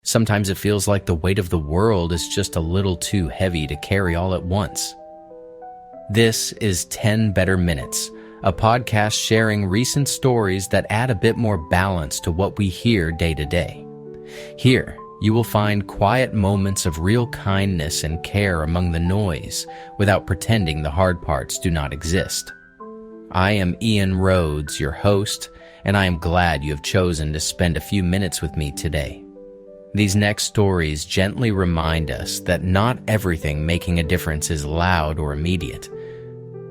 Sometimes it feels like the weight of the world is just a little too heavy to carry all at once. This is 10 Better Minutes, a podcast sharing recent stories that add a bit more balance to what we hear day to day. Here, you will find quiet moments of real kindness and care among the noise without pretending the hard parts do not exist. I am Ian Rhodes, your host, and I am glad you have chosen to spend a few minutes with me today. These next stories gently remind us that not everything making a difference is loud or immediate.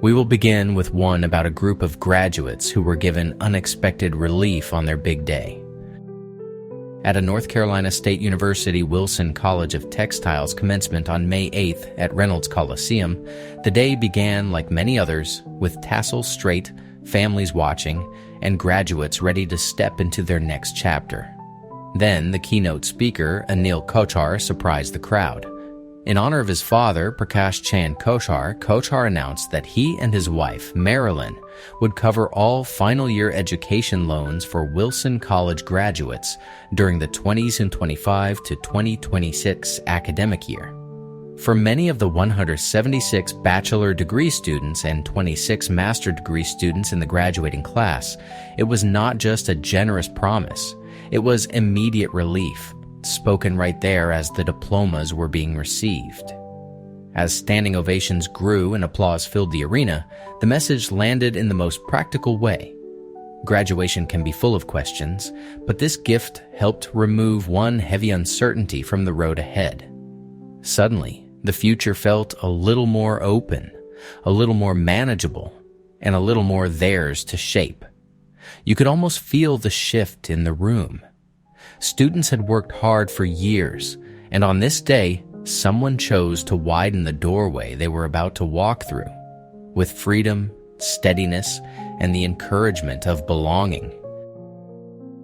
We will begin with one about a group of graduates who were given unexpected relief on their big day. At a North Carolina State University Wilson College of Textiles commencement on May 8th at Reynolds Coliseum, the day began like many others with tassels straight, families watching, and graduates ready to step into their next chapter. Then the keynote speaker, Anil Kochhar, surprised the crowd. In honor of his father, Prakash Chand Kochhar, Kochhar announced that he and his wife, Marilyn, would cover all final-year education loans for Wilson College graduates during the 2025 to 2026 academic year. For many of the 176 bachelor degree students and 26 master degree students in the graduating class, it was not just a generous promise. It was immediate relief, spoken right there as the diplomas were being received. As standing ovations grew and applause filled the arena, the message landed in the most practical way. Graduation can be full of questions, but this gift helped remove one heavy uncertainty from the road ahead. Suddenly, the future felt a little more open, a little more manageable, and a little more theirs to shape. You could almost feel the shift in the room. Students had worked hard for years, and on this day, someone chose to widen the doorway they were about to walk through, with freedom, steadiness, and the encouragement of belonging.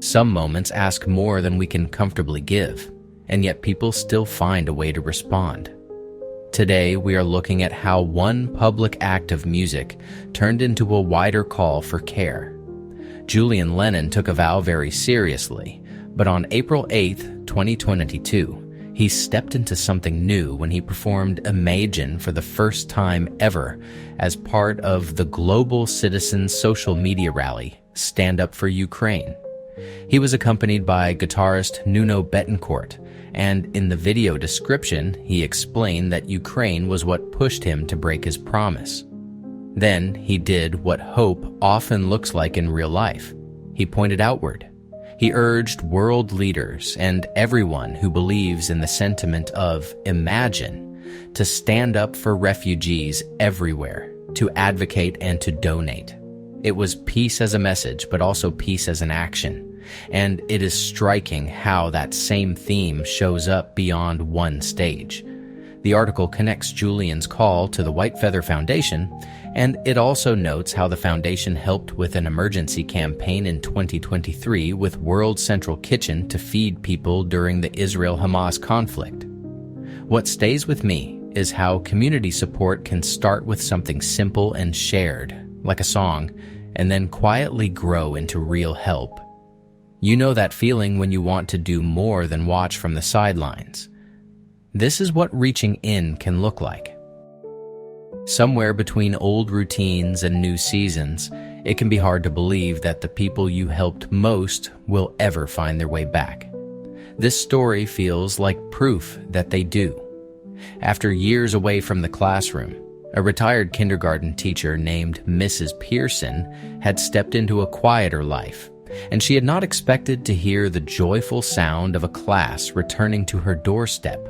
Some moments ask more than we can comfortably give, and yet people still find a way to respond. Today, we are looking at how one public act of music turned into a wider call for care. Julian Lennon took a vow very seriously, but on April 8, 2022, he stepped into something new when he performed Imagine for the first time ever as part of the global citizens social media rally, Stand Up for Ukraine. He was accompanied by guitarist Nuno Betancourt, and in the video description, he explained that Ukraine was what pushed him to break his promise. Then he did what hope often looks like in real life. He pointed outward. He urged world leaders and everyone who believes in the sentiment of imagine to stand up for refugees everywhere, to advocate and to donate. It was peace as a message, but also peace as an action. And it is striking how that same theme shows up beyond one stage. The article connects Julian's call to the White Feather Foundation, and it also notes how the foundation helped with an emergency campaign in 2023 with World Central Kitchen to feed people during the Israel-Hamas conflict. What stays with me is how community support can start with something simple and shared, like a song, and then quietly grow into real help. You know that feeling when you want to do more than watch from the sidelines. This is what reaching in can look like. Somewhere between old routines and new seasons, it can be hard to believe that the people you helped most will ever find their way back. This story feels like proof that they do. After years away from the classroom, a retired kindergarten teacher named Mrs. Pearson had stepped into a quieter life, and she had not expected to hear the joyful sound of a class returning to her doorstep.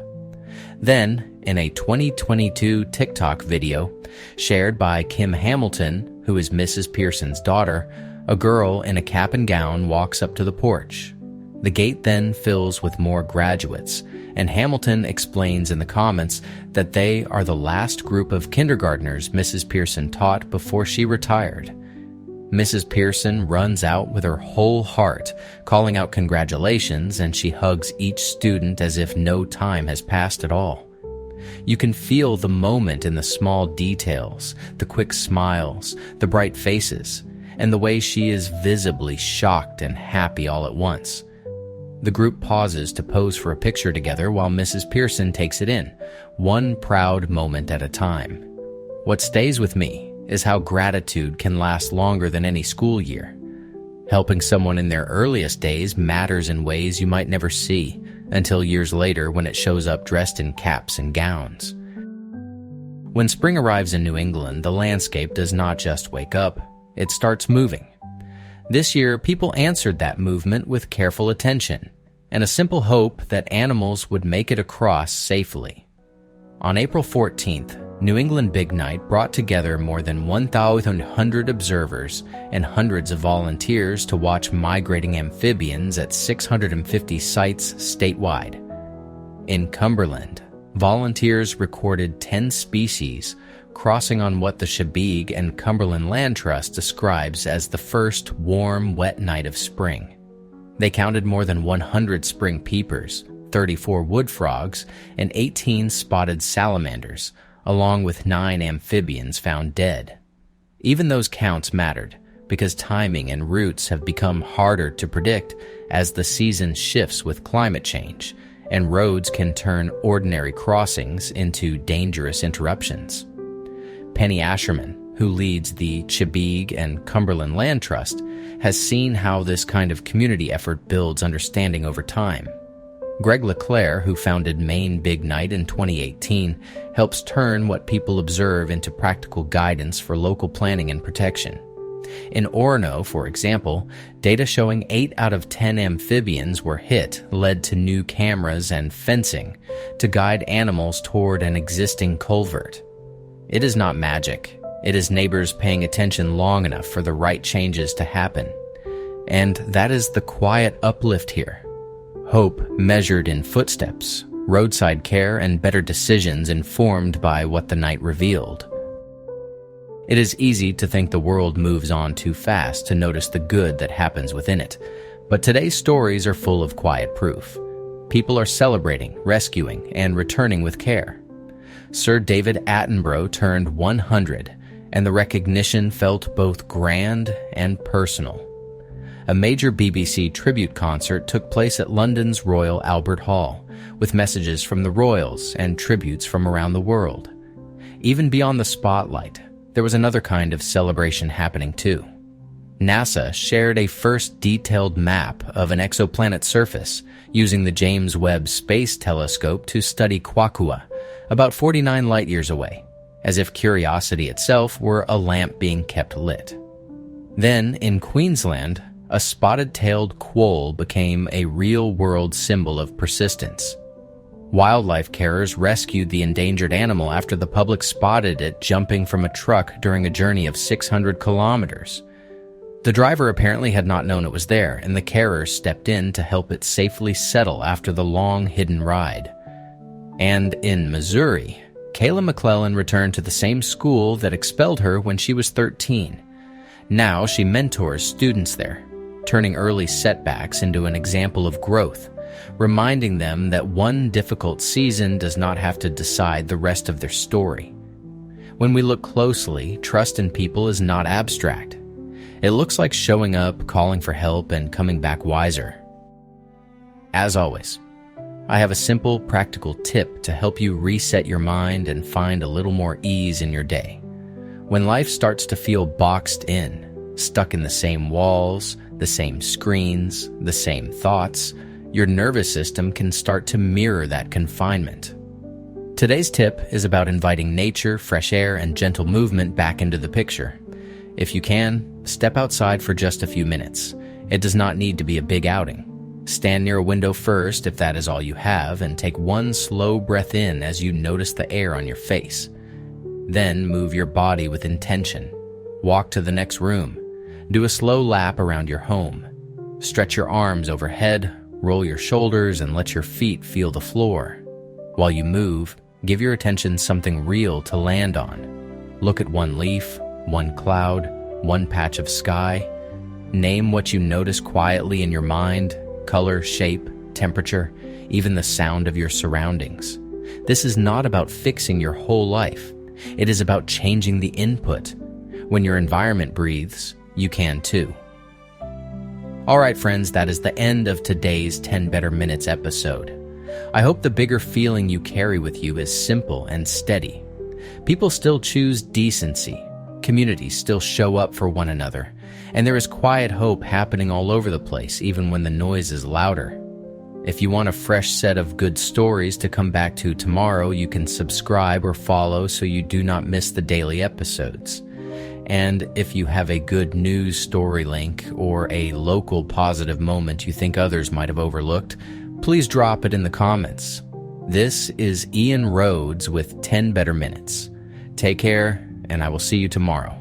Then, in a 2022 TikTok video shared by Kim Hamilton, who is Mrs. Pearson's daughter, a girl in a cap and gown walks up to the porch. The gate then fills with more graduates, and Hamilton explains in the comments that they are the last group of kindergartners Mrs. Pearson taught before she retired. Mrs. Pearson runs out with her whole heart, calling out congratulations, and she hugs each student as if no time has passed at all. You can feel the moment in the small details, the quick smiles, the bright faces, and the way she is visibly shocked and happy all at once. The group pauses to pose for a picture together while Mrs. Pearson takes it in, one proud moment at a time. What stays with me is how gratitude can last longer than any school year. Helping someone in their earliest days matters in ways you might never see until years later when it shows up dressed in caps and gowns. When spring arrives in New England, the landscape does not just wake up, it starts moving. This year, people answered that movement with careful attention and a simple hope that animals would make it across safely. On April 14th, New England Big Night brought together more than 1,100 observers and hundreds of volunteers to watch migrating amphibians at 650 sites statewide. In Cumberland, volunteers recorded 10 species crossing on what the Chesapeake and Cumberland Land Trust describes as the first warm, wet night of spring. They counted more than 100 spring peepers, 34 wood frogs, and 18 spotted salamanders, along with 9 amphibians found dead. Even those counts mattered, because timing and routes have become harder to predict as the season shifts with climate change, and roads can turn ordinary crossings into dangerous interruptions. Penny Asherman, who leads the Chesapeake and Cumberland Land Trust, has seen how this kind of community effort builds understanding over time. Greg LeClaire, who founded Maine Big Night in 2018, helps turn what people observe into practical guidance for local planning and protection. In Orono, for example, data showing 8 out of 10 amphibians were hit led to new cameras and fencing to guide animals toward an existing culvert. It is not magic. It is neighbors paying attention long enough for the right changes to happen. And that is the quiet uplift here. Hope measured in footsteps, roadside care, and better decisions informed by what the night revealed. It is easy to think the world moves on too fast to notice the good that happens within it, but today's stories are full of quiet proof. People are celebrating, rescuing, and returning with care. Sir David Attenborough turned 100, and the recognition felt both grand and personal. A major BBC tribute concert took place at London's Royal Albert Hall, with messages from the royals and tributes from around the world. Even beyond the spotlight, there was another kind of celebration happening too. NASA shared a first detailed map of an exoplanet surface using the James Webb Space Telescope to study Quackua, about 49 light-years away, as if curiosity itself were a lamp being kept lit. Then, in Queensland, a spotted-tailed quoll became a real-world symbol of persistence. Wildlife carers rescued the endangered animal after the public spotted it jumping from a truck during a journey of 600 kilometers. The driver apparently had not known it was there, and the carers stepped in to help it safely settle after the long, hidden ride. And in Missouri, Kayla McClellan returned to the same school that expelled her when she was 13. Now she mentors students there, turning early setbacks into an example of growth, reminding them that one difficult season does not have to decide the rest of their story. When we look closely, trust in people is not abstract. It looks like showing up, calling for help, and coming back wiser. As always, I have a simple, practical tip to help you reset your mind and find a little more ease in your day. When life starts to feel boxed in, stuck in the same walls, the same screens, the same thoughts, your nervous system can start to mirror that confinement. Today's tip is about inviting nature, fresh air, and gentle movement back into the picture. If you can, step outside for just a few minutes. It does not need to be a big outing. Stand near a window first if that is all you have, and take one slow breath in as you notice the air on your face. Then move your body with intention. Walk to the next room. Do a slow lap around your home. Stretch your arms overhead, roll your shoulders, and let your feet feel the floor. While you move, give your attention something real to land on. Look at one leaf, one cloud, one patch of sky. Name what you notice quietly in your mind: color, shape, temperature, even the sound of your surroundings. This is not about fixing your whole life. It is about changing the input. When your environment breathes, you can too. All right, friends, that is the end of today's 10 Better Minutes episode. I hope the bigger feeling you carry with you is simple and steady. People still choose decency. Communities still show up for one another. And there is quiet hope happening all over the place, even when the noise is louder. If you want a fresh set of good stories to come back to tomorrow, you can subscribe or follow so you do not miss the daily episodes. And if you have a good news story link or a local positive moment you think others might have overlooked, please drop it in the comments. This is Ian Rhodes with 10 Better Minutes. Take care, and I will see you tomorrow.